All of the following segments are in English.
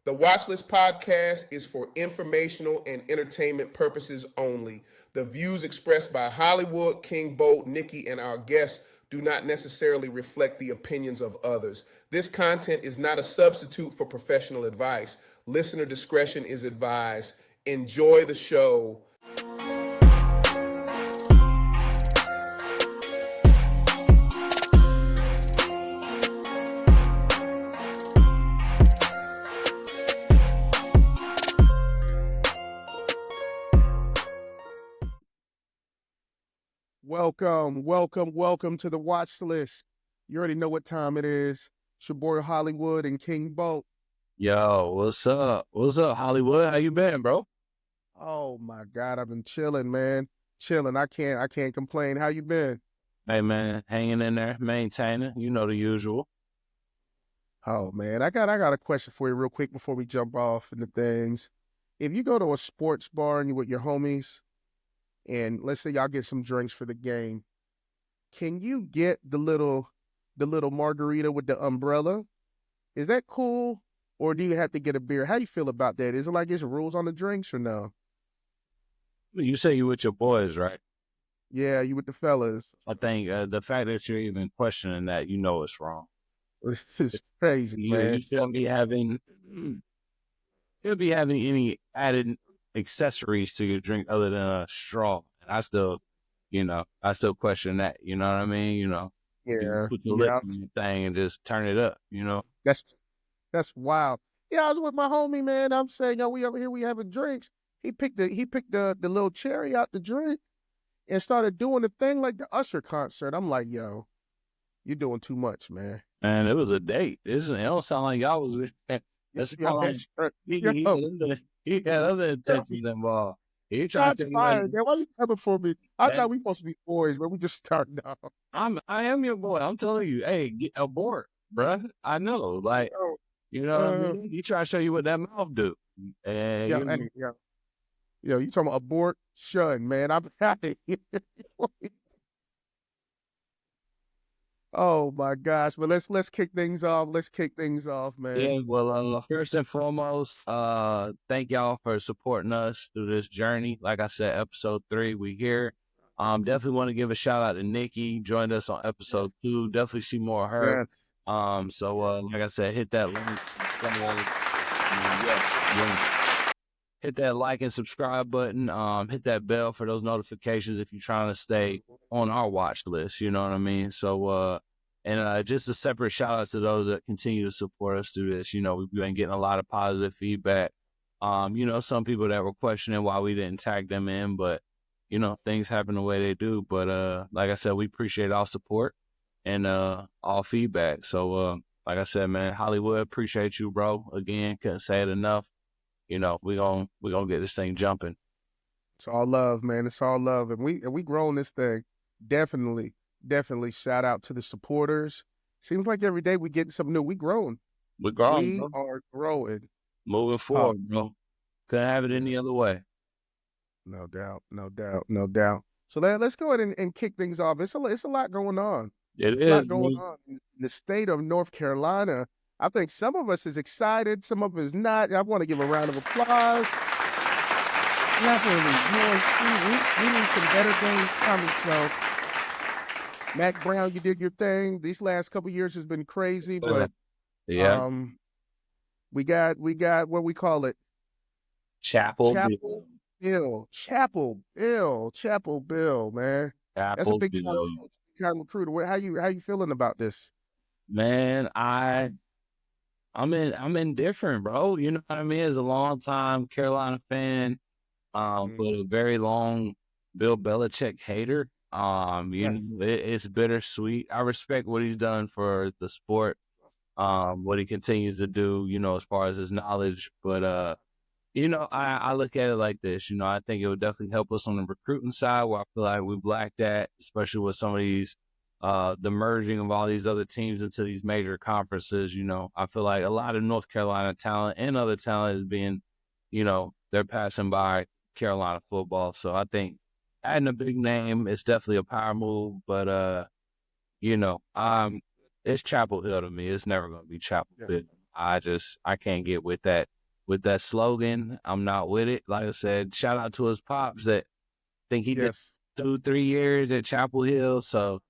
The Watchlist podcast is for informational and entertainment purposes only. The views expressed by Hollywood, King Bolt, Nikki, and our guests do not necessarily reflect the opinions of others. This content is not a substitute for professional advice. Listener discretion is advised. Enjoy the show. Welcome to the Watch List. You already know what time it is. It's your boy Hollywood and King Bolt. Yo, what's up? What's up, Hollywood? How you been, bro? Oh my God, I've been chilling, man. Chilling. I can't complain. How you been? Hey, man, hanging in there, maintaining. You know the usual. Oh man, I got a question for you real quick before we jump off into things. If you go to a sports bar and you with your homies, and let's say y'all get some drinks for the game, can you get the little margarita with the umbrella? Is that cool? Or do you have to get a beer? How do you feel about that? Is it like it's rules on the drinks or no? You say you with your boys, right? Yeah, you with the fellas. I think the fact that you're even questioning that, you know it's wrong. This is crazy, man. You shouldn't be having any added accessories to your drink other than a straw. And I still question that. You know what I mean? You Yeah, put the lip on the thing and just turn it up. That's wild. Yeah, I was with my homie, man. I'm saying, yo, we over here, we having drinks. He picked the little cherry out the drink and started doing the thing like the Usher concert. I'm like, yo, you're doing too much, man. And it was a date. It don't sound like y'all was. That's he had other intentions involved. He tried to fired, man. Why you coming for me? I thought we supposed to be boys, but we just starting off. I am your boy. I'm telling you, hey, get abort, bruh. I know, like, you know what I mean? He try to show you what that mouth do. And Yo, you talking about abort? Shun, man. I'm happy. Oh my gosh, but let's kick things off. Let's kick things off, man. Yeah, well, first and foremost, thank y'all for supporting us through this journey. Like I said, episode 3, we here. Definitely want to give a shout out to Nikki, joined us on episode 2. Definitely see more of her. Yes. Like I said, hit that link. Hit that like and subscribe button. Hit that bell for those notifications if you're trying to stay on our watch list. You know what I mean? So, just a separate shout out to those that continue to support us through this. You know, we've been getting a lot of positive feedback. Some people that were questioning why we didn't tag them in, but, things happen the way they do. But, like I said, we appreciate all support and all feedback. So, like I said, man, Hollywood, appreciate you, bro. Again, couldn't say it enough. We gonna get this thing jumping. It's all love, man. It's all love, and we growing this thing. Definitely shout out to the supporters. Seems like every day we getting something new. We growing. We're growing. We are growing. Moving forward, bro. Couldn't have it any other way. No doubt. So let's go ahead and kick things off. It's a lot going on. It is a lot going on in the state of North Carolina. I think some of us is excited, some of us not. I want to give a round of applause. We need some better things coming. So, Mac Brown, you did your thing. These last couple of years has been crazy, but we got what we call it. Chapel Bill, man. That's a big time recruiter. How you feeling about this? Man, I'm indifferent, bro. You know what I mean? As a long time Carolina fan, but a very long Bill Belichick hater. It's bittersweet. I respect what he's done for the sport, what he continues to do, as far as his knowledge. But I look at it like this. I think it would definitely help us on the recruiting side, where I feel like we lacked that, especially with some of these the merging of all these other teams into these major conferences. I feel like a lot of North Carolina talent and other talent is being, they're passing by Carolina football. So I think adding a big name is definitely a power move, but it's Chapel Hill to me. It's never going to be Chapel Hill. I can't get with that with that slogan. I'm not with it. Like I said, shout out to his pops that think he did Yes. 2-3 years at Chapel Hill. So,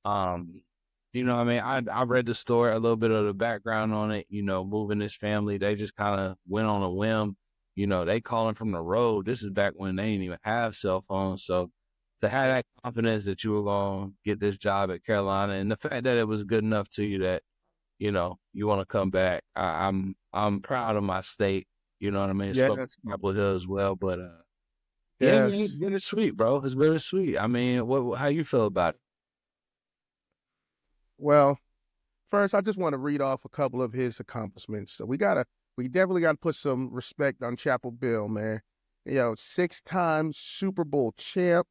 you know what I mean? I read the story, a little bit of the background on it, you know, moving his family. They just kind of went on a whim. You know, they calling from the road. This is back when they didn't even have cell phones. So to have that confidence that you were going to get this job at Carolina, and the fact that it was good enough to you that, you know, you want to come back. I'm proud of my state. You know what I mean? Yeah, So that's Chapel Hill as well. But yeah, man, it's yes. bittersweet, bro. It's bittersweet. I mean, how you feel about it? Well, first, I just want to read off a couple of his accomplishments. So we definitely gotta put some respect on Chapel Bill, man. You know, 6-time Super Bowl champ,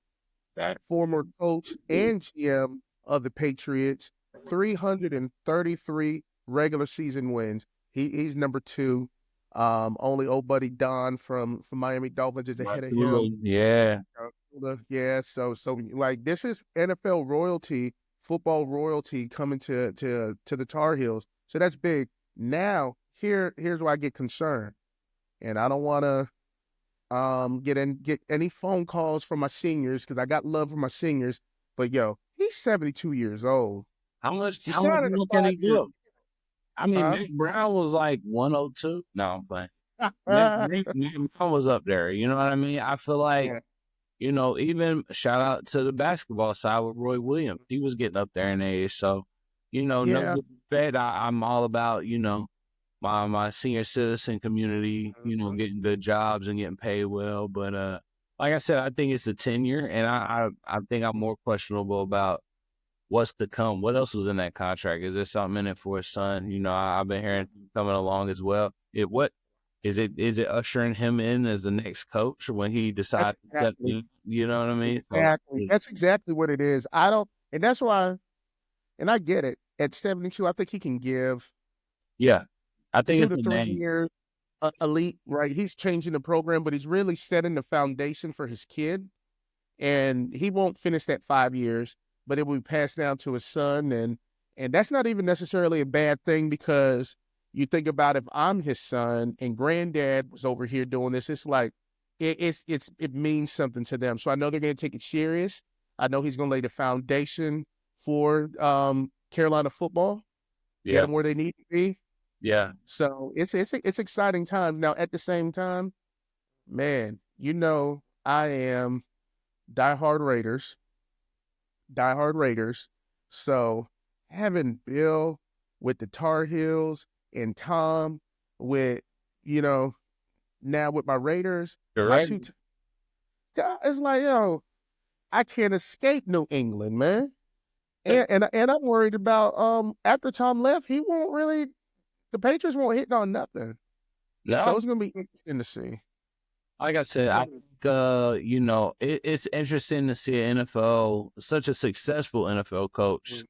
former coach and GM of the Patriots, 333 regular season wins. He's number 2. Only old buddy Don from Miami Dolphins is ahead of him. Yeah. Yeah, so like this is NFL royalty, football royalty coming to the Tar Heels. So that's big. Now, here's where I get concerned. And I don't want to get any phone calls from my seniors because I got love for my seniors. But yo, he's 72 years old. How much He signed more a can he 5-year. do? I mean, Huh? Nick Brown was like 102. No, I'm playing. Nick Brown was up there. You know what I mean? I feel like, Yeah. you know, even shout out to the basketball side with Roy Williams. He was getting up there in age. So, you know, no Yeah. disrespect. I'm all about, you know, my senior citizen community, you know, getting good jobs and getting paid well. But like I said, I think it's a tenure, and I think I'm more questionable about what's to come. What else was in that contract? Is there something in it for his son? You know, I've been hearing coming along as well. What is it? Is it ushering him in as the next coach when he decides That's to step exactly in? You know what I mean? So exactly. That's exactly what it is. I don't, and that's why, and I get it. At 72, I think he can give yeah, I think 2 it's to the 3 name. years elite, right? He's changing the program, but he's really setting the foundation for his kid. And he won't finish that 5 years, but it will be passed down to his son. And that's not even necessarily a bad thing because you think about if I'm his son and granddad was over here doing this, it's like it means something to them. So I know they're going to take it serious. I know he's going to lay the foundation for Carolina football, get Yeah, them where they need to be. yeah, So it's exciting times. Now at the same time, man, you know I am diehard Raiders, diehard Raiders. So having Bill with the Tar Heels and Tom with, you know, now with my Raiders, my correct. it's like, yo, I can't escape New England, man. And I'm worried about after Tom left, he won't really the Patriots won't hit on nothing. So No, it's gonna be interesting to see. like I said, I think you know, it's interesting to see an NFL, such a successful NFL coach,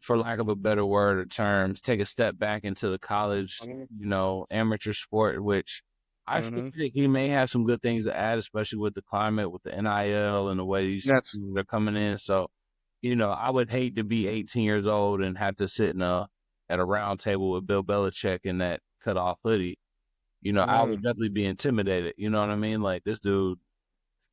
for lack of a better word or terms, take a step back into the college, you know, amateur sport, which I feel like he may have some good things to add, especially with the climate, with the NIL and the way That's they're coming in. So, you know, I would hate to be 18 years old and have to sit at a round table with Bill Belichick in that cutoff hoodie. You know, I would definitely be intimidated. You know what I mean? Like this dude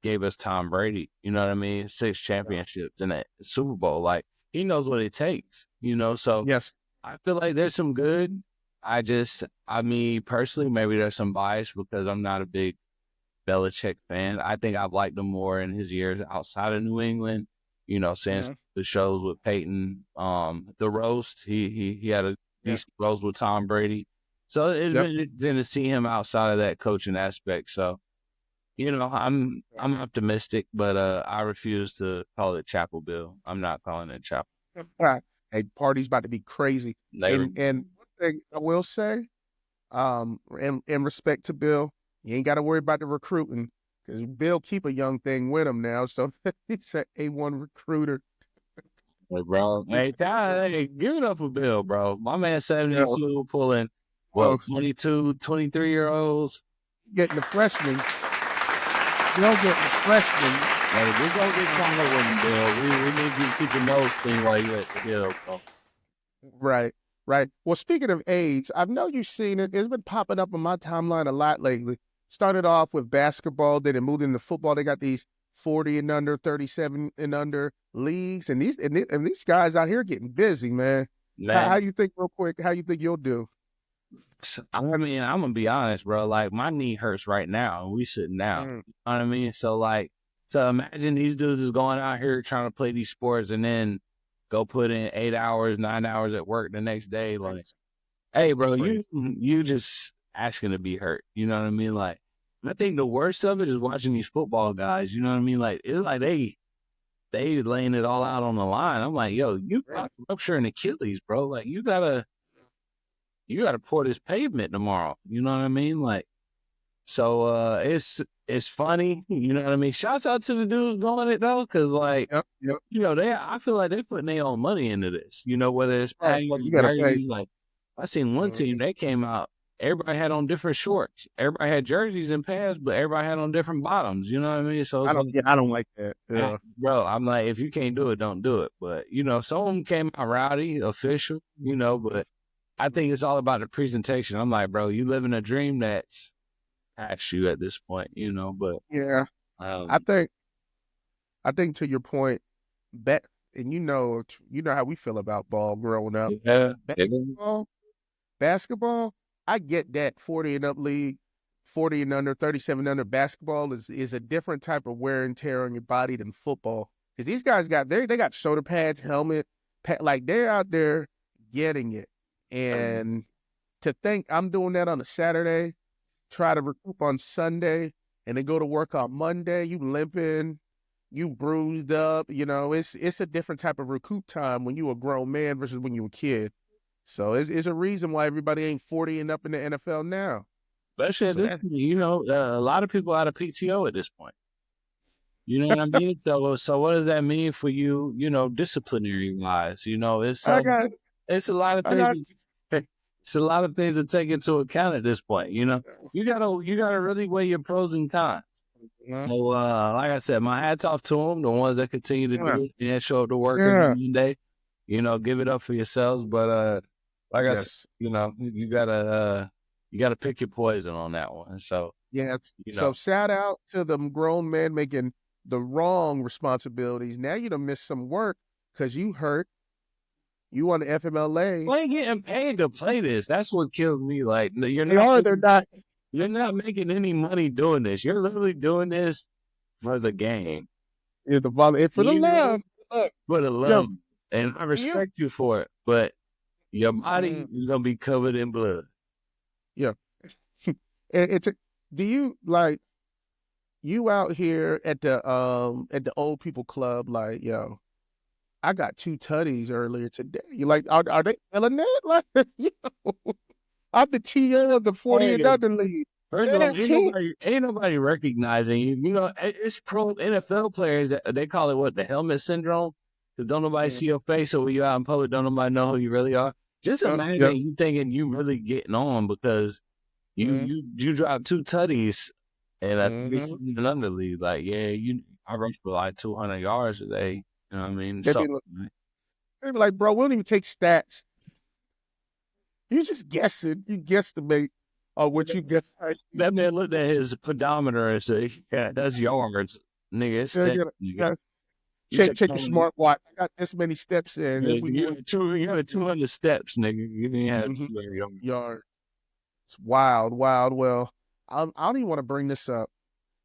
gave us Tom Brady. You know what I mean? 6 championships and a Super Bowl. Like he knows what it takes. You know, so yes. I feel like there's some good. I mean, personally, maybe there's some bias because I'm not a big Belichick fan. I think I've liked him more in his years outside of New England. You know, since the shows with Peyton, the roast, he had a decent roast with Tom Brady. So it's been interesting to see him outside of that coaching aspect. So, you know, I'm optimistic, but I refuse to call it Chapel Bill. I'm not calling it Chapel. Hey, party's about to be crazy. Later. And one thing I will say, in respect to Bill, you ain't got to worry about the recruiting because Bill keep a young thing with him now. So he's an A1 recruiter. Hey, bro. Hey, give it up for Bill, bro. My man 72 Yeah. pulling, Oh, 22, 23-year-olds. getting the freshman. Bill getting the freshman. Hey, we're going to get caught up with him, Bill. We need you to keep your nose clean while you're at the hill, bro. Right. right? Well, speaking of age, I know you've seen it. It's been popping up on my timeline a lot lately. Started off with basketball, then it moved into football. They got these 40 and under, 37 and under leagues, and these guys out here getting busy, man. How Man, you think, real quick? How you think you'll do? I mean, I'm gonna be honest, bro. Like my knee hurts right now, and we sitting down. Mm, You know what I mean? So imagine these dudes is going out here trying to play these sports, and then go put in 8 hours, 9 hours at work the next day. Like, hey, bro, you just asking to be hurt. You know what I mean? Like, I think the worst of it is watching these football guys. You know what I mean? Like, it's like they laying it all out on the line. I'm like, yo, you got rupture an Achilles, bro. Like, you gotta pour this pavement tomorrow. You know what I mean? Like, so it's funny. You know what I mean? Shouts out to the dudes doing it though, because like, yep. you know, I feel like they putting their own money into this. You know, whether it's Right. paying You gotta pay. like I seen one team they came out. Everybody had on different shorts. Everybody had jerseys and pads, but everybody had on different bottoms. You know what I mean? So it's like, I don't like that. Yeah. bro, I'm like, if you can't do it, don't do it. But you know, some of them came out rowdy, official. You know, but I think it's all about the presentation. I'm like, bro, you living a dream that's past you at this point, you know. But Yeah. I think to your point, and you know how we feel about ball growing up. yeah, Basketball, I get that 40 and up league, 40 and under, 37 under basketball is a different type of wear and tear on your body than football. Because these guys they got shoulder pads, helmet, like they're out there getting it. And to think I'm doing that on a Saturday, try to recoup on Sunday, and then go to work on Monday, you limping, you bruised up, you know, it's a different type of recoup time when you a grown man versus when you a kid. So it's a reason why everybody ain't 40 and up in the NFL now. especially So at this, you know, a lot of people out of PTO at this point. You know what I mean? So what does that mean for you? You know, disciplinary wise, you know, it's I got a lot of I got things. It's a lot of things to take into account at this point. You know, you gotta really weigh your pros and cons. So, like I said, my hat's off to them, the ones that continue to do it and show up to work every day. You know, give it up for yourselves. But like I said, you know, you gotta pick your poison on that one. So yeah. you So know, shout out to them grown men making the wrong responsibilities. Now you done missed some work because you hurt. You on the FMLA. you ain't getting paid to play this. That's what kills me. Like They're not. you're not making any money doing this. You're literally doing this for the game. Yeah, the volleyball for the You know, love. Look, for the yo, love. And I respect you for it, but your body is gonna be covered in blood. yeah. It's do you like you out here at the old people club? Like, yo, I got 2 tutties earlier today. You like, are they feeling that? Like, yo, I'm the TO of the 40 and under league. First of all, ain't nobody recognizing you. You know, it's pro NFL players. They call it what, the helmet syndrome? Because don't nobody see your face, so when you out in public, don't nobody know who you really are. Just imagine you thinking you really getting on because you dropped 2 tutties and a 3 and under lead. Like, yeah, I rushed for like 200 yards today. You know what I mean? They be like, bro, we don't even take stats. You just guessing. You guesstimate what you get. That man looked at his pedometer and said, yeah, that's yards. Nigga, it's check your smartwatch. I got this many steps in. You had 200 steps, nigga. You didn't have 200 yards. It's wild. Well, I don't even want to bring this up,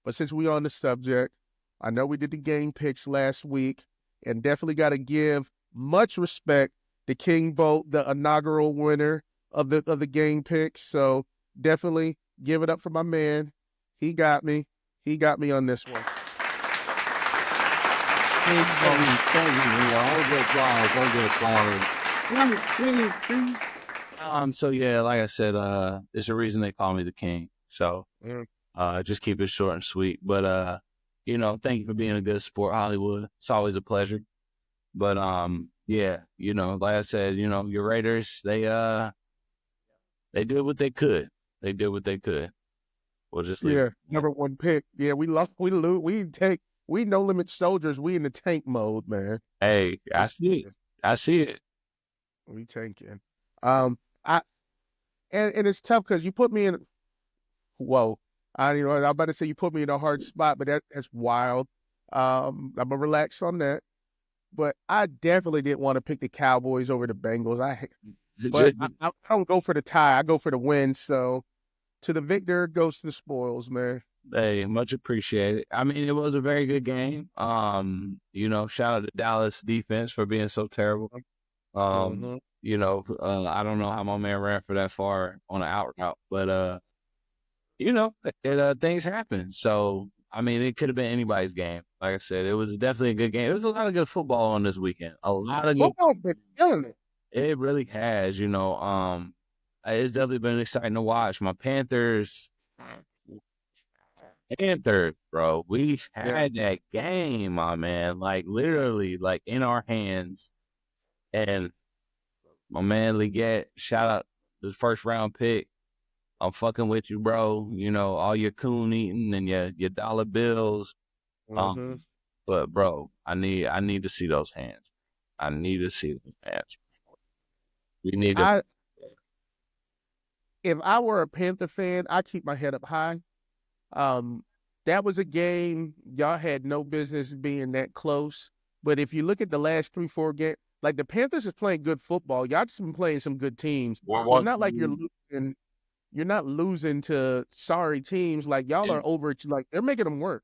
but since we on the subject, I know we did the game picks last week, and definitely got to give much respect to King Bolt, the inaugural winner of the game picks. So definitely give it up for my man. He got me. He got me on this one. So yeah, like I said, it's a reason they call me the king. So just keep it short and sweet. But you know, thank you for being a good sport, Hollywood. It's always a pleasure. But yeah, you know, like I said, you know, your Raiders, they did what they could. They did what they could. We'll just leave. Yeah, number 1 pick. Yeah, we lost. We lose. We no limit soldiers. We in the tank mode, man. Hey, I see it. I see it. We tanking. I and it's tough because you put me in. Whoa, I'm about to say you put me in a hard spot, but that's wild. I'm gonna relax on that. But I definitely didn't want to pick the Cowboys over the Bengals. But I don't go for the tie. I go for the win. So to the victor goes to the spoils, man. Hey, much appreciated. I mean, it was a very good game. Shout out to Dallas defense for being so terrible. Mm-hmm. I don't know how my man ran for that far on an out route, but things happen. So I mean, it could have been anybody's game. Like I said, it was definitely a good game. It was a lot of good football on this weekend. A lot of good. Football's been killing it. It really has. It's definitely been exciting to watch. My Panthers, bro. We Yeah. had that game, my man. Like literally, like in our hands. And my man Leggett, shout out the first round pick. I'm fucking with you, bro. All your coon eating and your dollar bills. Mm-hmm. But bro, I need to see those hands. I need to see those hands. We need to. If I were a Panther fan, I'd keep my head up high. Um, that was a game y'all had no business being that close. But if you look at the last 3-4 games, like the Panthers is playing good football. Y'all just been playing some good teams. So it's not like you're losing. You're not losing to sorry teams. Like y'all are over. Like they're making them work.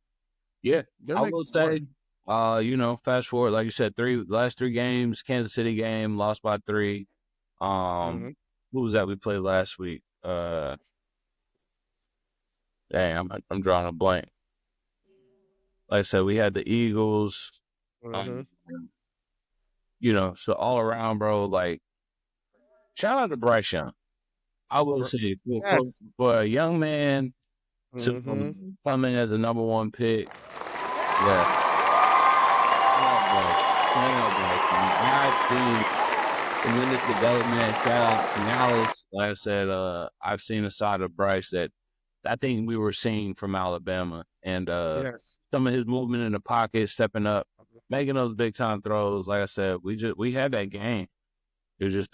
Yeah, They're I making will them say, fast forward, like you said, last three games, Kansas City game, lost by 3. work. Who was that we played last week? I'm drawing a blank. Like I said, we had the Eagles. Mm-hmm. So all around, bro, like, shout out to Bryce Young. I will say, Yes. for a young man to Mm-hmm. come in as a number 1 pick, yeah. I've seen tremendous development. Shout out to Dallas. Like I said, I've seen a side of Bryce that I think we were seeing from Alabama, and Yes. some of his movement in the pocket, stepping up, making those big time throws. Like I said, we had that game. It was just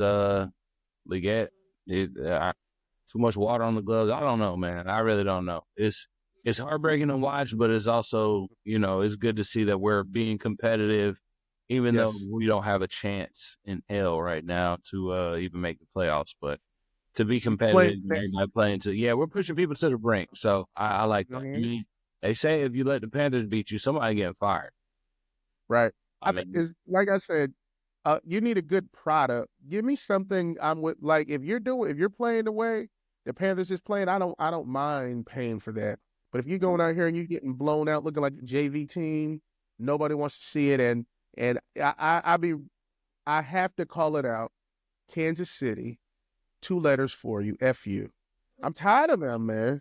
Leggett. Too much water on the gloves. I don't know, man. I really don't know. It's heartbreaking to watch, but it's also, it's good to see that we're being competitive, even though Yes. we don't have a chance in hell right now to even make the playoffs. But to be competitive, everybody playing we're pushing people to the brink. So I like that. Mm-hmm. I mean, they say if you let the Panthers beat you, somebody getting fired. Right. I mean, Is like I said, you need a good product. Give me something I'm with. Like if you're playing the way the Panthers is playing, I don't mind paying for that. But if you're going out here and you're getting blown out, looking like a JV team, nobody wants to see it. And I have to call it out. Kansas City, 2 letters for you. FU. I'm tired of them, man.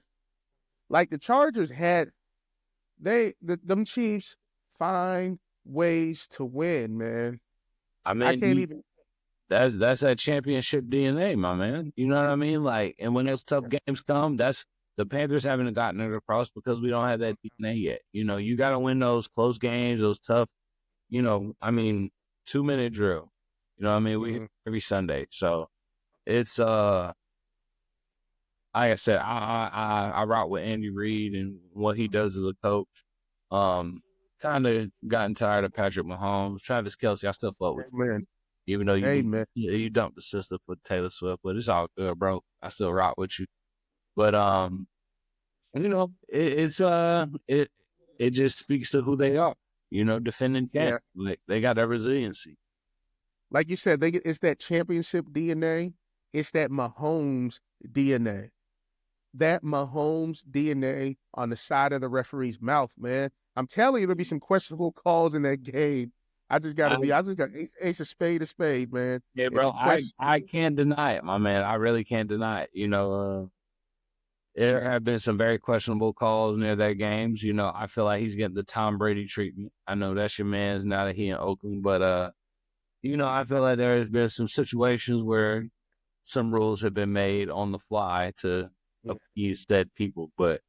Like the Chargers had them Chiefs find ways to win, man. I I can't mean, even. that's that championship DNA, my man. You know what I mean? Like, and when those tough games come, that's the Panthers haven't gotten it across because we don't have that DNA yet. You got to win those close games, those tough. 2-minute drill. You know what I mean? We hit every Sunday, so it's like I said, I rock with Andy Reid and what he does as a coach. Kind of gotten tired of Patrick Mahomes, Travis Kelce. I still fuck with you, Man, even though amen. you dumped the sister for Taylor Swift, but it's all good, bro. I still rock with you. But it just speaks to who they are. Defending champ. Yeah. Like they got that resiliency. Like you said, it's that championship DNA. It's that Mahomes DNA. That Mahomes DNA on the side of the referee's mouth, man. I'm telling you, there'll be some questionable calls in that game. I just got ace of spade, man. Yeah, It's bro. I can't deny it, my man. I really can't deny it. There have been some very questionable calls near their games. I feel like he's getting the Tom Brady treatment. I know that's your man's now that he in Oakland, but I feel like there has been some situations where some rules have been made on the fly to appease dead people. But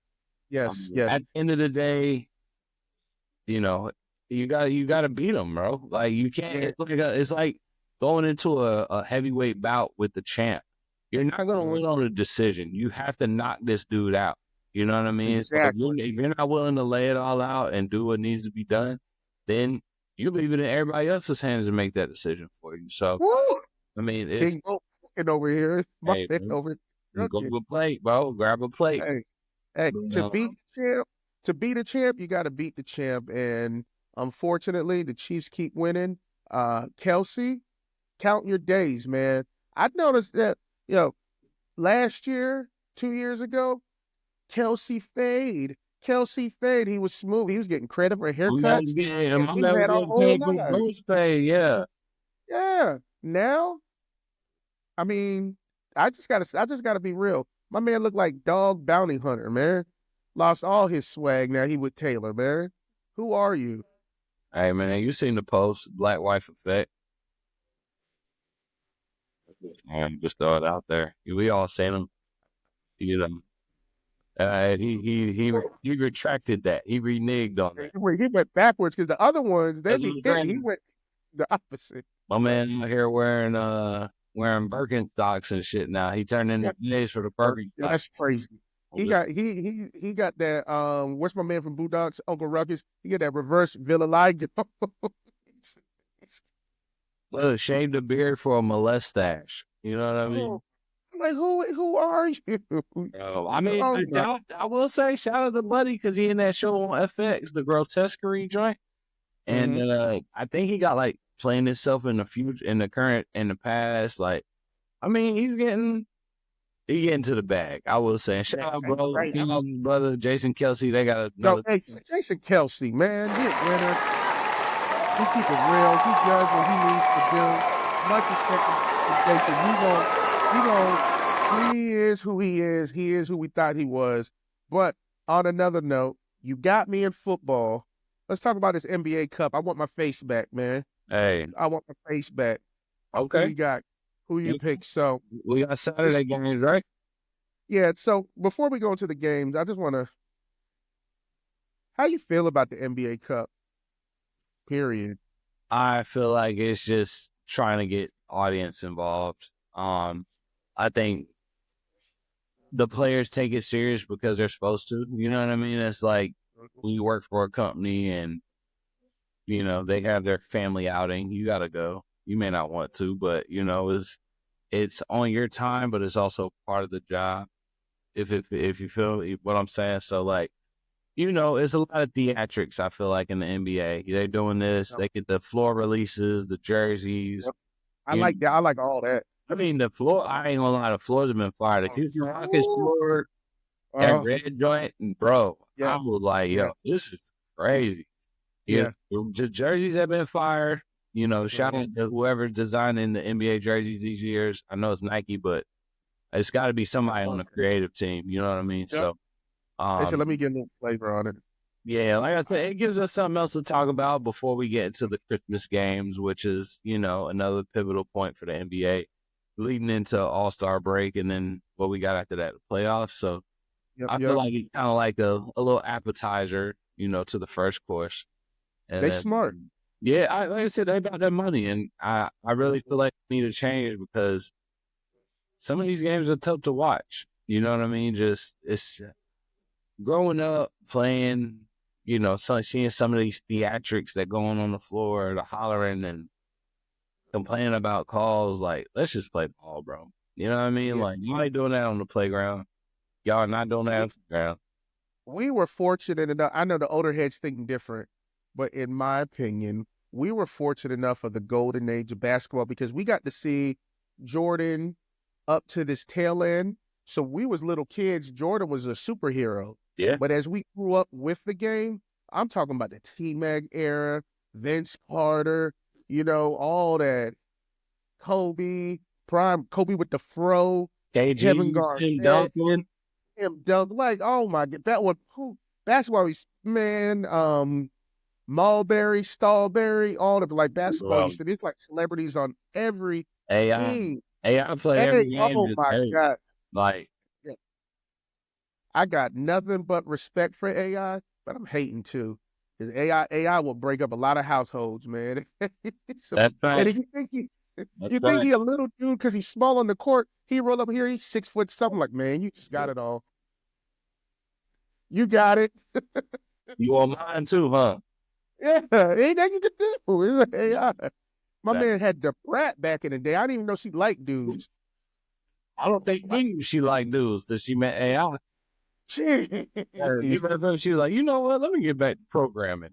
yes. at the end of the day, you got to beat them, bro. Like you can't. Yeah. It's like going into a heavyweight bout with the champ, you're not going to win on a decision. You have to knock this dude out. You know what I mean? So Exactly. if you're not willing to lay it all out and do what needs to be done, then you leave it in everybody else's hands to make that decision for you. So, Woo! I mean, it's King Bolt fucking over here. My hey, man man, over you go here. to a plate, bro. Grab a plate. Hey, But, to beat a champ, you got to beat the champ. And unfortunately, the Chiefs keep winning. Kelsey, count your days, man. I noticed that, last year, 2 years ago, Kelsey fade. He was smooth. He was getting credit for haircuts. And my he man was had our getting whole paid for lives. birthday, yeah. Yeah. Now, I mean, I just gotta be real. My man looked like dog bounty hunter, man. Lost all his swag. Now he with Taylor, man. Who are you? Hey, man, you seen the post, Black Wife Effect. Just throw it out there. We all seen him. You know, he retracted that. He reneged on that. He went backwards because the other ones they That's be what's hitting. He crazy. went the opposite. My man out here wearing Birkenstocks and shit now. He turned into days for the Yeah, Birkenstocks. that's crazy. He got that what's my man from Boondocks, Uncle Ruckus? He got that reverse vitiligo. Well, shaved the beard for a molestache. You know what I mean? Oh, like who are you? I mean, Oh my. I will say shout out to Buddy because he in that show on FX, the Grotesquerie joint. And I think he got like playing himself in the future, in the current, in the past. Like, I mean, he's getting to the bag. I will say. And shout out, bro, Right. brother Jason Kelsey. They got Yo, another. hey, Jason Kelsey, man, he a winner. He keep it real. He does what he needs to do. Much respect to Jason. He is who he is. He is who we thought he was. But on another note, you got me in football. Let's talk about this NBA Cup. I want my face back, man. Hey, I want my face back. okay. Who we got? Who you pick? So we got Saturday games, right? yeah. So before we go into the games, I just want to. How you feel about the NBA Cup? Period. I feel like it's just trying to get audience involved. I think the players take it serious because they're supposed to. You know what I mean? It's like when you work for a company and they have their family outing, you got to go. You may not want to, but it's on your time, but it's also part of the job. If you feel what I'm saying, so like. It's a lot of theatrics, I feel like, in the NBA. They're doing this. They get the floor releases, the jerseys. Yep. I like that. I like all that. I mean, the floor, I ain't gonna lie, the floors have been fired. The Houston Rockets floor, that red joint, and bro, I was like, yo, this is crazy. Yeah. The jerseys have been fired. Shout out to whoever's designing the NBA jerseys these years. I know it's Nike, but it's got to be somebody on the creative team. You know what I mean? Yep. So. They said, let me get a little flavor on it. Yeah, like I said, it gives us something else to talk about before we get into the Christmas games, which is, another pivotal point for the NBA, leading into All-Star break and then what we got after that, the playoffs. So I feel like it's kind of like a little appetizer, to the first course. And they smart. Yeah, like I said, they about that money, and I really feel like we need to change because some of these games are tough to watch. You know what I mean? Just it's. Growing up, playing, seeing some of these theatrics that go on the floor, the hollering and complaining about calls, like, let's just play ball, bro. You know what I mean? Like, you ain't doing that on the playground. Y'all are not doing that on the ground. We were fortunate enough. I know the older heads think different, but in my opinion, we were fortunate enough of the golden age of basketball because we got to see Jordan up to this tail end. So we was little kids. Jordan was a superhero. Yeah. But as we grew up with the game, I'm talking about the T-Mag era, Vince Carter, all that. Kobe with the fro, KG, Kevin Garnett, Tim Duncan. Like, oh my God, that one. Basketball, man. Mulberry, Strawberry, all the basketball used to be. It's like celebrities on every team. I play every game. Oh my God. Like. I got nothing but respect for AI, but I'm hating too. Because AI will break up a lot of households, man. That's right. And You think he a little dude because he's small on the court? He roll up here, he's 6 foot something. Like, man, you just got it all. You got it. You on mine too, huh? Yeah, ain't that you could do. It's like AI. My man had the brat back in the day. I didn't even know she liked dudes. I don't think she liked dudes that she met AI. Jeez. She was like, you know what? Let me get back to programming.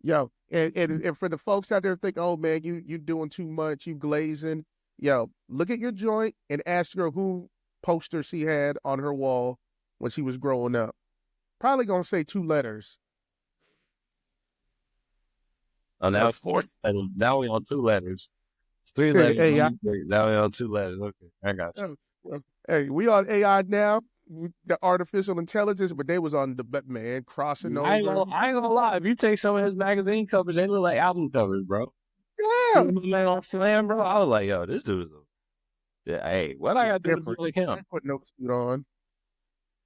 Yo, and for the folks out there think, oh man, you doing too much, you glazing. Yo, look at your joint and ask her who posters she had on her wall when she was growing up. Probably gonna say 2 letters. Oh, now it's 4 letters. Now we on 2 letters. It's 3 letters. Hey, now we on 2 letters. Okay, I got you. Hey, we on AI now, the artificial intelligence, but they was on the man crossing over. I ain't gonna lie. If you take some of his magazine covers, they look like album covers, bro. Yeah, Man on Slam, bro. I was like, yo, this dude is hey, what I got to do to like him? Put no suit on.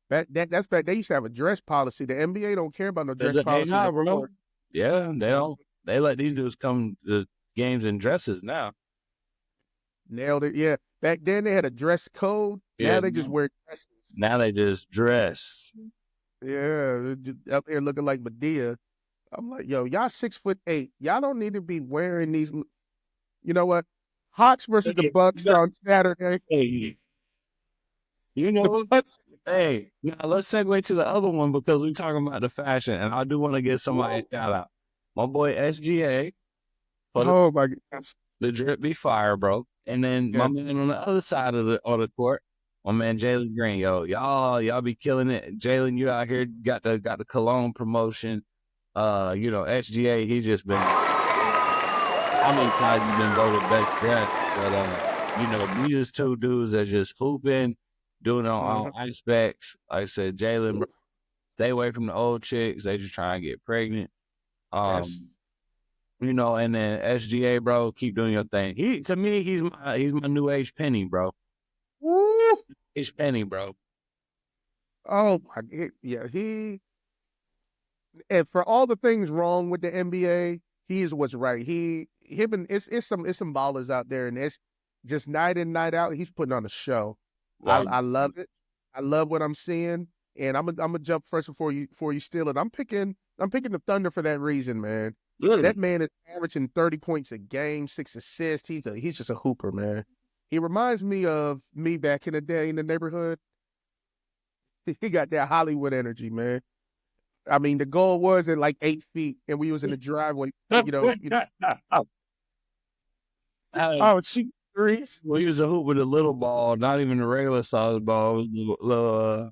That's back. They used to have a dress policy. The NBA don't care about no dress policy, bro. Yeah, they don't. They let these dudes come to games in dresses now. Nailed it. Yeah, back then they had a dress code. Now they just wear dresses. Now they just dress. Yeah, up there looking like Medea. I'm like, yo, y'all 6'8". Y'all don't need to be wearing these. You know what? Hawks versus the Bucks on Saturday. Hey, you know, hey, now let's segue to the other one because we're talking about the fashion, and I do want to give somebody a shout out. My boy SGA. Oh my gosh. The drip be fire, bro. And then my man on the other side of the court, my man Jalen Green. Yo, y'all be killing it. Jalen, you out here got the cologne promotion. You know, SGA, he's just been how many times you been voted best dressed? But you know, these 2 dudes that just hooping, doing it on all aspects. Like I said, Jalen, stay away from the old chicks. They just trying to get pregnant. You know, and then SGA, bro, keep doing your thing. To me, he's my new age Penny, bro. Woo! It's Penny, bro. Oh my, yeah, and for all the things wrong with the NBA, he is what's right. It's some ballers out there, and it's just night in, night out. He's putting on a show. I love it. I love what I'm seeing, and I'm gonna jump first before you steal it. I'm picking the Thunder for that reason, man. Really? That man is averaging 30 points a game, 6 assists. He's just a hooper, man. He reminds me of me back in the day in the neighborhood. He got that Hollywood energy, man. I mean, the goal was at like 8 feet, and we was in the driveway. I was shooting threes. We used to hoop with a little ball, not even a regular size ball. It was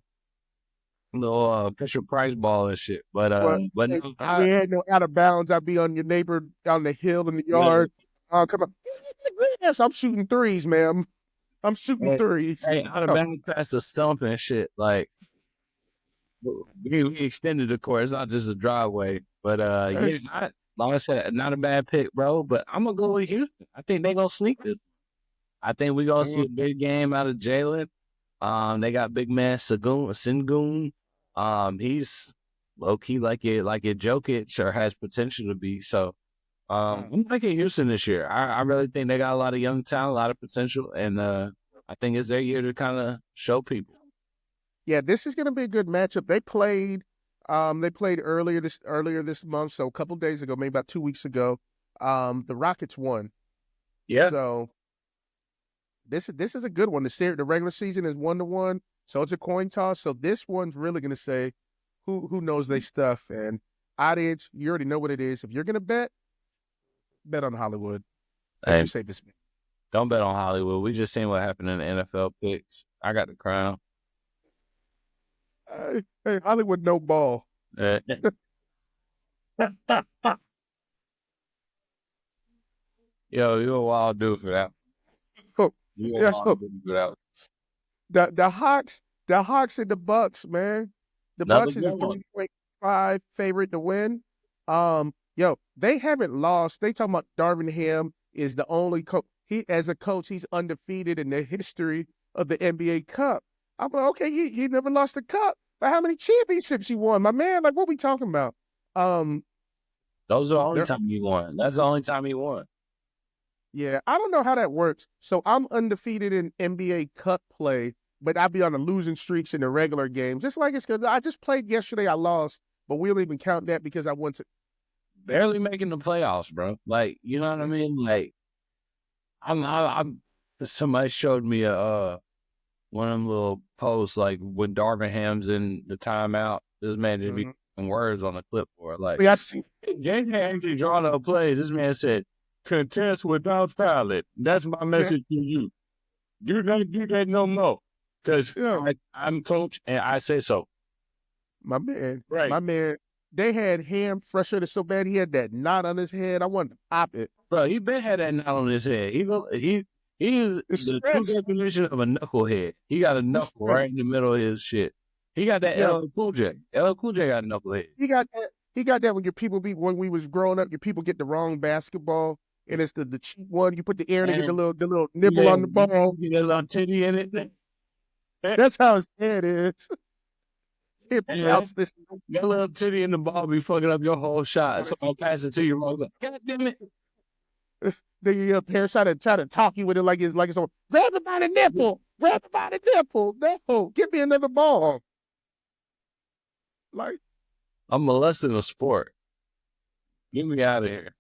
little Fisher Price ball and shit. But we had no out of bounds. I'd be on your neighbor down the hill in the yard. Come on. Yes, I'm shooting threes, man. I'm shooting threes. Hey, out of bounds past the stump and shit. Like we extended the court. It's not just a driveway. But like I said, not a bad pick, bro. But I'm gonna go with Houston. I think they're gonna sneak this. I think we're gonna see a big game out of Jalen. They got big man Sengun. He's low key like it Jokic or has potential to be. So I'm liking Houston this year. I really think they got a lot of young talent, a lot of potential, and I think it's their year to kind of show people. Yeah, this is going to be a good matchup. They played earlier this month, so a couple days ago, maybe about 2 weeks ago. The Rockets won. Yeah. So this is a good one. The regular season is 1-1, so it's a coin toss. So this one's really going to say who knows their stuff. And audience, you already know what it is. If you're going to bet on Hollywood. What's your safest bet? Don't bet on Hollywood. We just seen what happened in the NFL picks. I got the crown. Hey, Hollywood, no ball. Yo, you're a wild dude for that. You're a wild dude for that. The Hawks and the Bucks, man. The Bucks is a 3.5 favorite to win. They haven't lost. They talking about Darvin Ham is the only coach. As a coach, he's undefeated in the history of the NBA Cup. I'm like, okay, he never lost a cup. But how many championships he won, my man? Like, what we talking about? Those are the only time he won. That's the only time he won. Yeah, I don't know how that works. So I'm undefeated in NBA Cup play, but I be on the losing streaks in the regular games. Just like it's because I just played yesterday, I lost, but we don't even count that because I went to. Barely making the playoffs, bro. Like, you know what I mean? Like, I'm somebody showed me one of them little posts like when Darvinham's in the timeout. This man just be putting words on the clipboard. Like, Yeah, I see. JJ actually drawing up plays. This man said, "Contest without palate." That's my message to you. You're gonna do that no more, because Yeah, I'm coach and I say so. my man, Right, my man. They had Ham frustrated so bad he had that knot on his head. I wanted to pop it. bro. He been had that knot on his head. He is It's the true stress. definition of a knucklehead. He got a It's knuckle right stress. in the middle of his shit. He got that Yeah, LL Cool J. LL Cool J got a knucklehead. he got that. He got that when your people be when we was growing up. Your people get the wrong basketball, and it's the cheap one. You put the air to get And the little nipple yeah, on the ball. he got a little titty in it. That's how his head is. It And counts this. that little titty in the ball be fucking up your whole shot. So I'll pass it to you. I was like, God damn it. The parents try to talk you with it like it's on. Grab it by the nipple. Grab it by the nipple. No, give me another ball. Like, I'm molesting a sport. Get me out of here.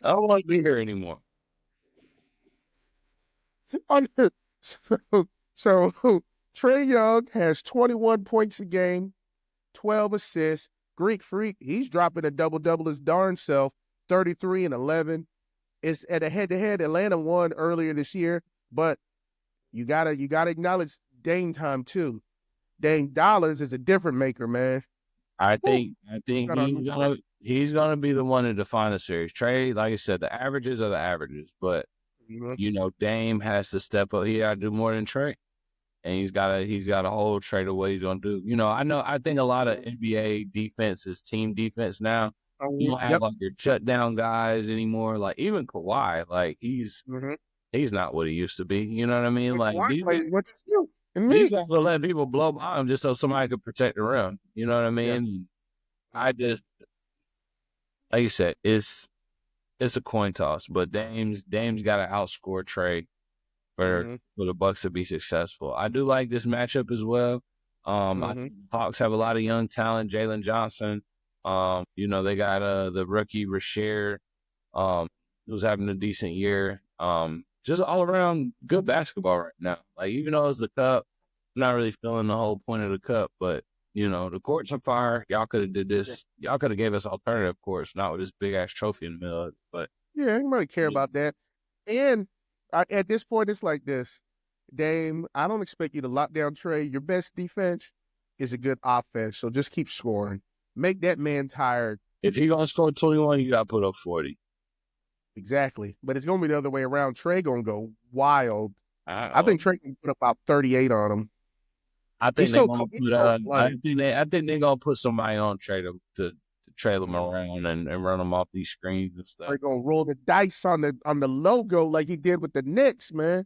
I don't want to be here anymore. so Trae Young has 21 points a game, 12 assists. Greek Freak, he's dropping a double-double his darn self, 33 and 11. It's at a head-to-head. Atlanta won earlier this year, but you gotta acknowledge Dame time too. Dame Dollars is a different maker, man. I Woo. think he's gonna be the one to define the series. Trey, like I said, the averages are the averages, but you know, Dame has to step up. He got to do more than Trey, and he's got to hold Trey to what he's gonna do. You know, I think a lot of NBA defense is team defense now. You don't have like your shutdown guys anymore. Like even Kawhi, like he's not what he used to be. You know what I mean? Like these guys will let people blow by him just so somebody could protect the rim. You know what I mean? I just, like you said, it's a coin toss, but Dame's got to outscore Trey for the Bucks to be successful. I do like this matchup as well. I think the Hawks have a lot of young talent. Jalen Johnson. You know, they got the rookie Rasher, who's having a decent year. Just all around good basketball right now. Like even though it's the cup, I'm not really feeling the whole point of the cup, but you know, the court's on fire. Y'all could have did this. Y'all could have gave us alternative courts, not with this big ass trophy in the middle of it. But yeah, anybody care about that? And at this point, it's like this. Dame, I don't expect you to lock down Trey. Your best defense is a good offense, so just keep scoring. Make that man tired. if you're gonna score 21, you gotta put up 40. Exactly. But it's gonna be the other way around. Trey gonna go wild. I think I Trey can put about 38 on him. think He's they're so gonna he's put so like, I think they're gonna put somebody on Trey to trail them around and run them off these screens and stuff. Trey gonna roll the dice on the logo like he did with the Knicks, man.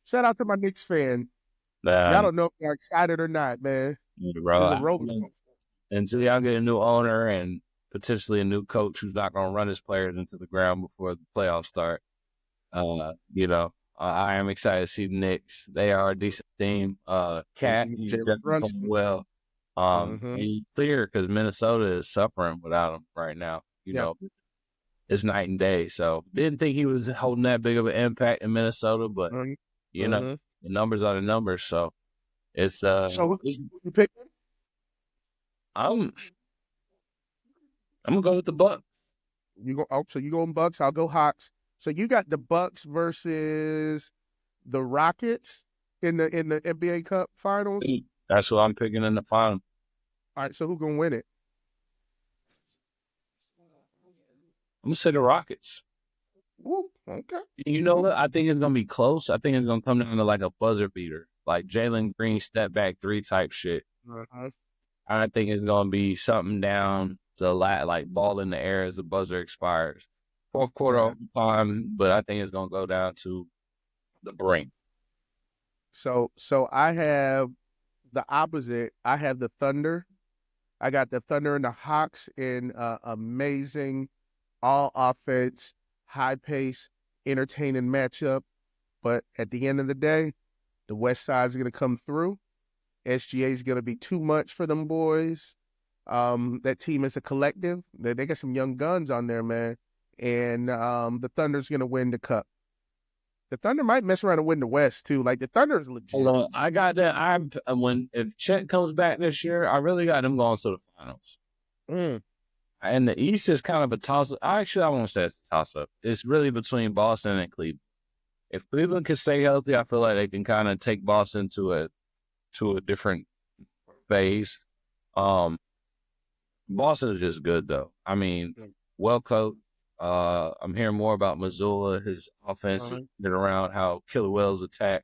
Shout out to my Knicks fan. Y'all don't know if they're excited or not, man. Bro, It's a roller coaster. until y'all get a new owner and potentially a new coach who's not going to run his players into the ground before the playoffs start. You know, I am excited to see the Knicks. They are a decent team. Cat, he's definitely playing well. And clear because Minnesota is suffering without him right now. You know, it's night and day. So didn't think he was holding that big of an impact in Minnesota, but you know, the numbers are the numbers. So it's So who you picking? I'm gonna go with the Bucks. So you going Bucks, I'll go Hawks. So you got the Bucks versus the Rockets in the NBA Cup Finals. That's what I'm picking in the final. All right, so who gonna win it? I'm gonna say the Rockets. Ooh, okay. You know what? I think it's gonna be close. I think it's gonna come down to like a buzzer beater, like Jalen Green step back three type shit. I think it's gonna be something down to like ball in the air as the buzzer expires. Fourth quarter overtime, but I think it's gonna go down to the brink. So I have the opposite. I have the Thunder I got the Thunder and the Hawks in amazing, all offense, high pace, entertaining matchup. But at the end of the day, the West Side is going to come through. SGA is going to be too much for them boys. That team is a collective. They got some young guns on there, man. And the Thunder's going to win the cup. The Thunder might mess around and win the West too. Like the Thunder is legit. Look, I got that. If Chet comes back this year, I really got them going to the finals. And the East is kind of a toss-up. Actually, I won't say it's a toss-up. It's really between Boston and Cleveland. If Cleveland can stay healthy, I feel like they can kind of take Boston to a different phase. Boston is just good though. I mean, well coached. I'm hearing more about Missoula, his offense, get around how Killer Wells attack.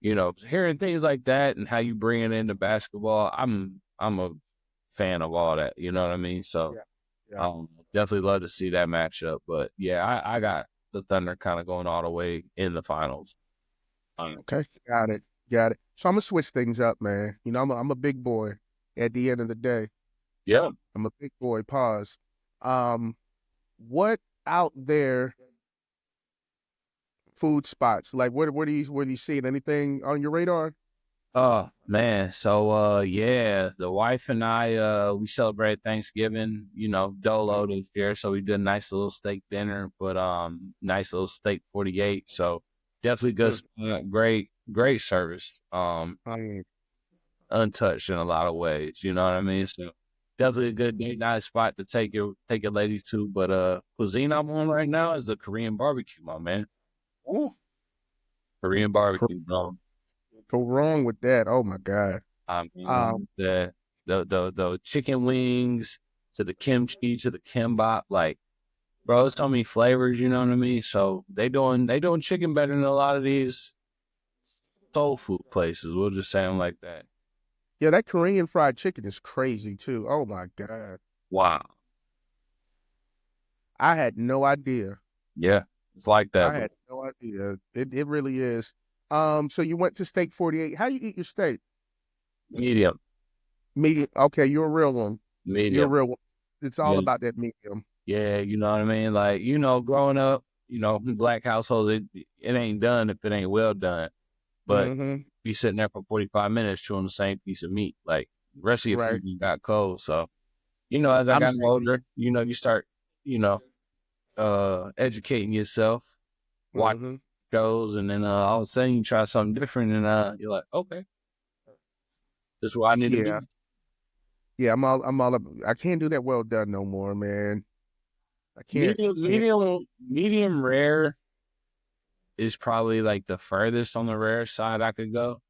You know, hearing things like that and how you bring it into basketball. I'm a fan of all that. You know what I mean? So, definitely love to see that matchup. But yeah, I got the Thunder kind of going all the way in the finals. Okay, got it. So I'm gonna switch things up, man. You know, I'm a big boy at the end of the day. Yeah, I'm a big boy. Pause. What out there food spots? Like what are you seeing? Anything on your radar? Oh man, so yeah, the wife and I we celebrated Thanksgiving, you know, Dolo this year, so we did a nice little steak dinner, but nice little steak 48. So definitely good spot, great service. Untouched in a lot of ways, you know what I mean? So definitely a good date night spot to take your lady to. But cuisine I'm on right now is the Korean barbecue, my man. Ooh, Korean barbecue, bro. go wrong with that. Oh my God. The chicken wings to the kimchi to the kimbap, like, bro, it's so many flavors, you know what I mean? So they doing chicken better than a lot of these soul food places. We'll just say them like that. Yeah, that Korean fried chicken is crazy too. Oh my God. Wow. I had no idea. Yeah, it's like that. I had no idea. It really is. So you went to Steak 48. How you eat your steak? Medium. Medium. Okay, you're a real one. Medium. You're a real one. It's all Yeah. about that medium. Yeah, you know what I mean? Like, you know, growing up, you know, in black households, it ain't done if it ain't well done. But be sitting there for 45 minutes chewing the same piece of meat. Like, the rest of your food got cold. So, you know, as I got older, you know, you start, you know, educating yourself, watch shows, and then all of a sudden you try something different, and you're like, okay, this is what I need to be. Yeah, I'm all up. I can't do that well done no more, man. I can't. Medium rare is probably like the furthest on the rare side I could go.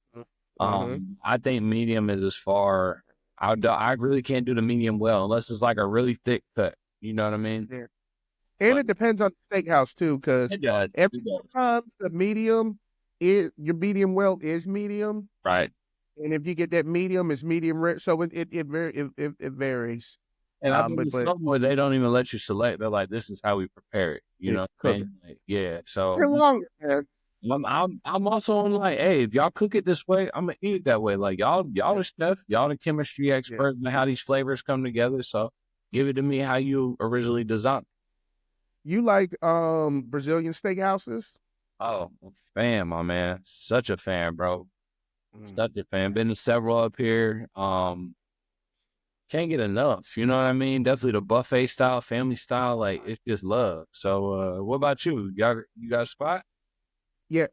I think medium is as far. I really can't do the medium well unless it's like a really thick cut. You know what I mean? Yeah. And it depends on the steakhouse too, because every time the medium is your medium well is medium, right? And if you get that medium, it's medium rare. So it varies. And I think somewhere they don't even let you select. They're like, "This is how we prepare it." You know what I mean? Like, yeah. So I'm also on like, hey, if y'all cook it this way, I'm gonna eat it that way. Like y'all the chefs, y'all the chemistry experts, and how these flavors come together. So give it to me how you originally designed. You like Brazilian steakhouses? Oh, fan, my man, such a fan, bro. Such a fan. Been to several up here. Can't get enough. You know what I mean? Definitely the buffet style, family style. Like it's just love. So, what about you? You got a spot? Yeah.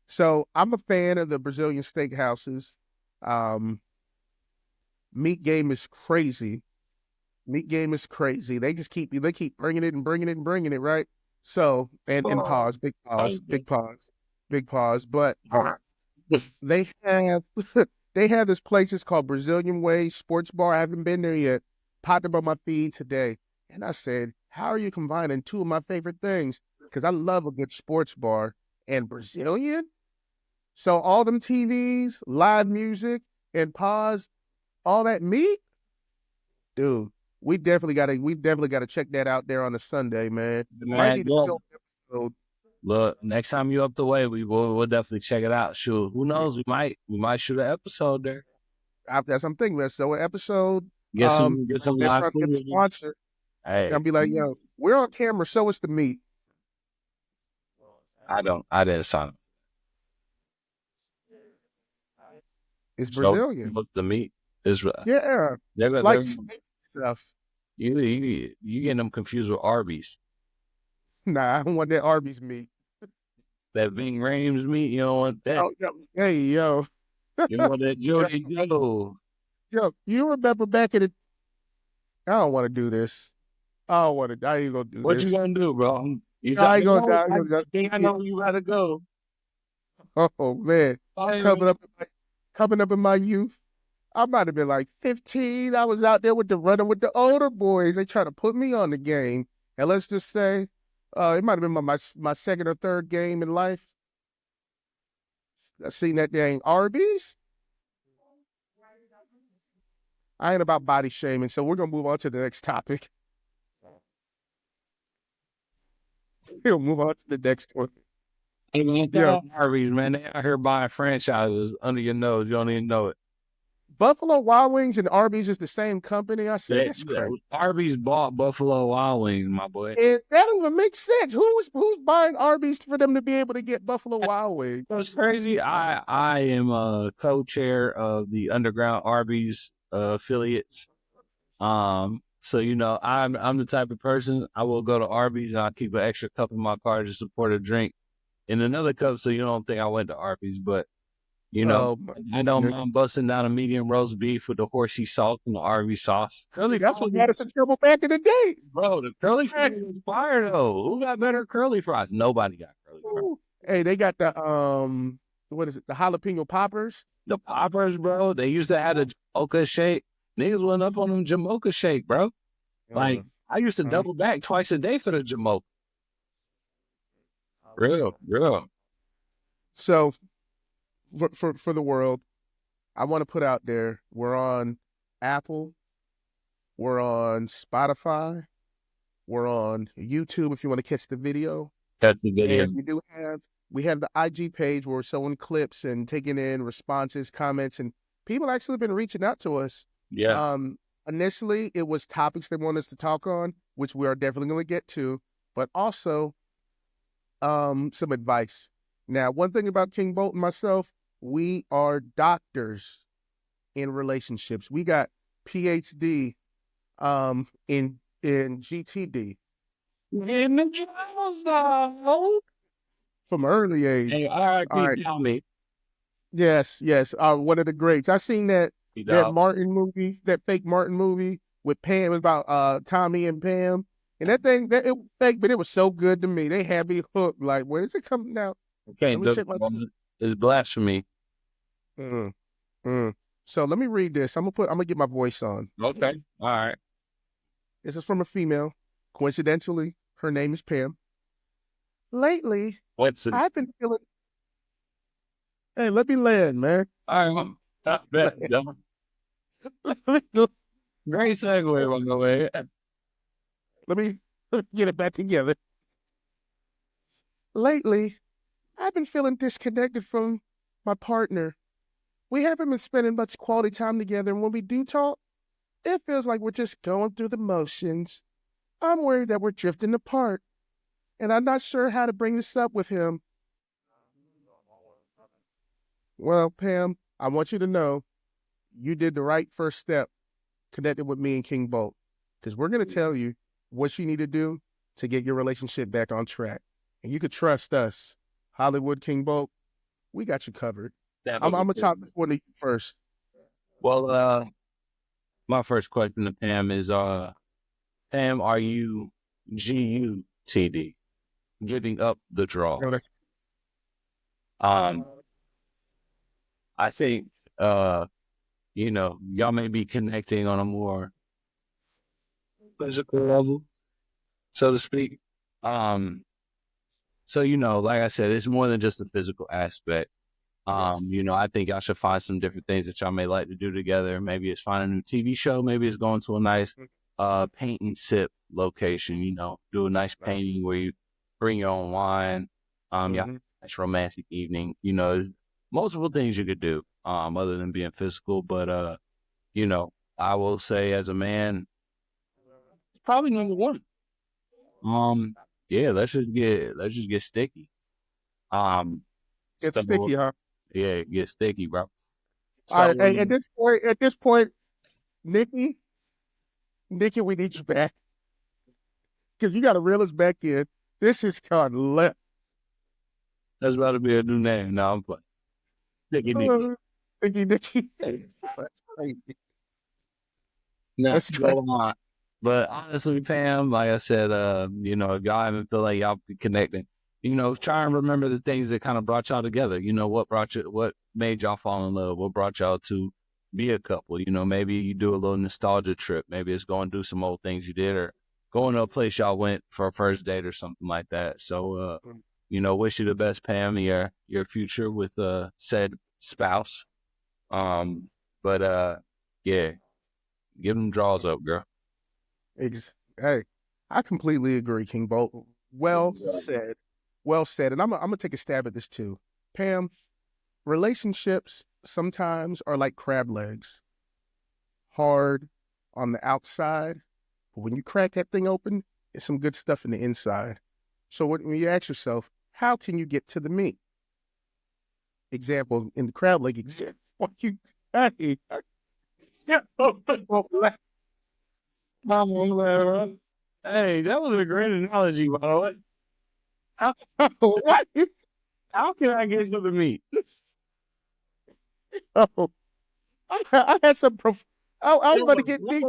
So I'm a fan of the Brazilian steakhouses. Meat game is crazy. Meat game is crazy. They keep bringing it and bringing it and bringing it, right? So and pause, big pause. But they have they have this place. It's called Brazilian Way Sports Bar. I haven't been there yet. Popped up on my feed today, and I said, "How are you combining two of my favorite things?" Because I love a good sports bar and Brazilian. So all them TVs, live music, and pause, all that meat, dude. We definitely gotta check that out there on a Sunday, man. Might need to film an episode. Look, next time you up the way, we'll definitely check it out. Shoot, who knows? We might shoot an episode there. That's what I'm thinking. Let's do an episode. Get some Let's live try to get a food. sponsor. Hey, I'll be like, yo, we're on camera. Show us the meat. I didn't sign up. It's So Brazilian. look, the meat is Yeah, they're like steak stuff. you getting them confused with Arby's. Nah, I don't want that Arby's meat. That Ving Rhames meat, you don't want that. Oh, yo, hey, yo, You want that Jody Joe. yo, you remember back in the? I don't want to do this. I don't want to. I ain't gonna do What this. you gonna do, bro? You I ain't said, gonna. I think I know where you gotta go. Oh man, Hey, coming up in my youth, I might have been like 15. I was out there running with the older boys. They tried to put me on the game, and let's just say, it might have been my second or third game in life. I seen that dang Arby's. I ain't about body shaming, so we're gonna move on to the next topic. We'll move on to the next one. hey, man, Yeah, Arby's, man, they out here buying franchises under your nose. You don't even know it. Buffalo Wild Wings and Arby's is the same company. I said that's crazy. Arby's bought Buffalo Wild Wings, my boy. And that don't even make sense. Who's buying Arby's for them to be able to get Buffalo Wild Wings? That's crazy. I am a co-chair of the Underground Arby's affiliates. So you know, I'm the type of person I will go to Arby's and I'll keep an extra cup in my car to support a drink in another cup, so you don't think I went to Arby's. But you know, I don't mind busting down a medium roast beef with the horsey salt and the Arby's sauce. That's what got us in trouble back in the day, bro. The curly fries was fire though. Who got better curly fries? Nobody got curly fries. Hey, they got the what is it? The jalapeno poppers. The poppers, bro. They used to have a Jamocha shake. Niggas went up on them Jamocha shake, bro. Like I used to double back twice a day for the Jamocha. Real. So, for the world, I want to put out there, we're on Apple, we're on Spotify, we're on YouTube if you want to catch the video. Catch the video. And we have the IG page where we're showing clips and taking in responses, comments, and people actually been reaching out to us. Yeah. Initially, it was topics they want us to talk on, which we are definitely going to get to, but also some advice. Now, one thing about King Bolt and myself, we are doctors in relationships. We got PhD in GTD. In the drama, From early age. Hey, all right, tell me. Yes. One of the greats. I seen that Martin movie, that fake Martin movie with Pam, about Tommy and Pam. And that thing, it was fake, but it was so good to me. They had me hooked. Like, when is it coming out? Okay, it's blasphemy. So let me read this. I'm gonna get my voice on. Okay, all right. This is from a female. Coincidentally, her name is Pam. Lately, I've been feeling. Hey, let me land, man. All right, great segue, by the way. Let me get it back together. Lately, I've been feeling disconnected from my partner. We haven't been spending much quality time together, and when we do talk, it feels like we're just going through the motions. I'm worried that we're drifting apart, and I'm not sure how to bring this up with him. Well, Pam, I want you to know you did the right first step connected with me and King Bolt, because we're going to tell you what you need to do to get your relationship back on track. And you could trust us, Hollywood King Bolt. We got you covered. I'm going to talk this one to you first. Well, my first question to Pam is, Pam, are you GUTD, giving up the draw? No, I think, y'all may be connecting on a more physical level, so to speak. So, like I said, it's more than just the physical aspect. I think y'all should find some different things that y'all may like to do together. Maybe it's find a new TV show. Maybe it's going to a nice paint and sip location, do a nice painting where you bring your own wine. Yeah, nice romantic evening. There's multiple things you could do. other than being physical. But you know, I will say as a man, probably number one. Yeah, let's just get sticky. Um, It's so sticky, huh? yeah, get sticky, bro. All So right. Hey, at this point, Nikki, we need you back because you got to reel us back in. This is called left. that's about to be a new name. No, I'm playing. Sticky Nicky. Nikki. No, That's go great. on. But honestly, Pam, like I said, you know, if y'all haven't feel like y'all be connecting, you know, try and remember the things that kind of brought y'all together. You know, what made y'all fall in love? What brought y'all to be a couple? You know, maybe you do a little nostalgia trip. Maybe it's going to do some old things you did, or going to a place y'all went for a first date or something like that. So, you know, wish you the best, Pam, in your future with said spouse. Um, but yeah, give them draws up, girl. Hey, I completely agree, King Bolt. Well said. Well said. And I'm gonna take a stab at this too. Pam, relationships sometimes are like crab legs, hard on the outside, but when you crack that thing open, it's some good stuff in the inside. So when you ask yourself, how can you get to the meat? Example in the crab leg example. You hey, well, Hey, that was a great analogy, by the way. How, what? how can I get to the meat? Oh, I had some. I was about to get deep.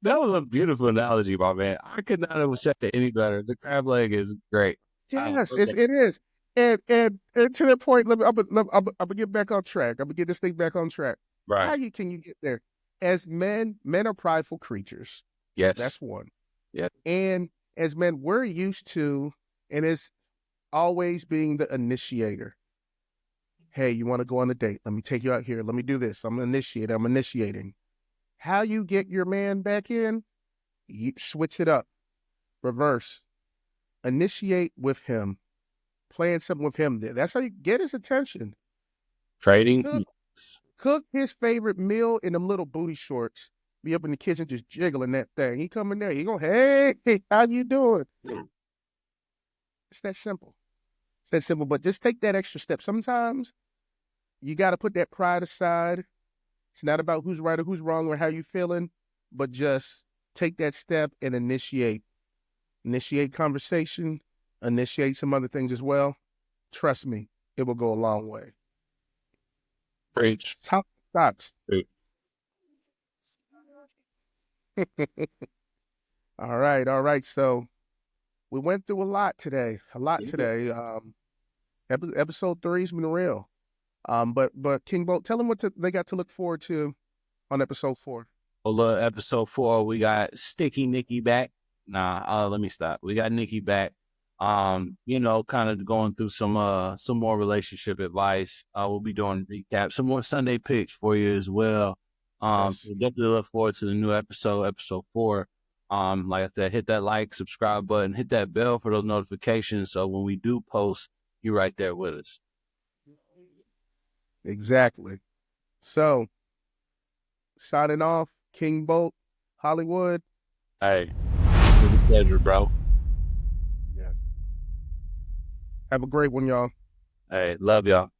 That was a beautiful analogy, my man. I could not have said it any better. The crab leg is great. Yes, it is. And to that point, I'm gonna get back on track. I'm gonna get this thing back on track. Right. Can you get there? As men are prideful creatures. Yes. That's one. Yeah. And as men, we're used to, and it's always being the initiator. Hey, you want to go on a date? Let me take you out here. Let me do this. I'm initiating. How you get your man back in? You switch it up. Reverse. Initiate with him. Playing something with him. That's how you get his attention. Trading. Cook his favorite meal in them little booty shorts. Be up in the kitchen just jiggling that thing. He come in there. He go, hey, how you doing? It's that simple. It's that simple. But just take that extra step. Sometimes you got to put that pride aside. It's not about who's right or who's wrong or how you feeling, but just take that step and initiate. Initiate conversation. Initiate some other things as well. Trust me, it will go a long way. Preach. Top thoughts. All right. So we went through a lot today. Episode 3's been real. But King Bolt, tell them they got to look forward to on episode 4. Well, episode 4, we got Sticky Nicky back. Let me stop. We got Nicky back. You know, kind of going through some more relationship advice. We'll be doing recap, some more Sunday picks for you as well. Yes. So definitely look forward to the new episode 4. Like I said, hit that like, subscribe button, hit that bell for those notifications. So when we do post, you're right there with us. Exactly. So signing off, King Bolt, Hollywood. Hey, it's a pleasure, bro. Yes. Have a great one, y'all. Hey, love y'all.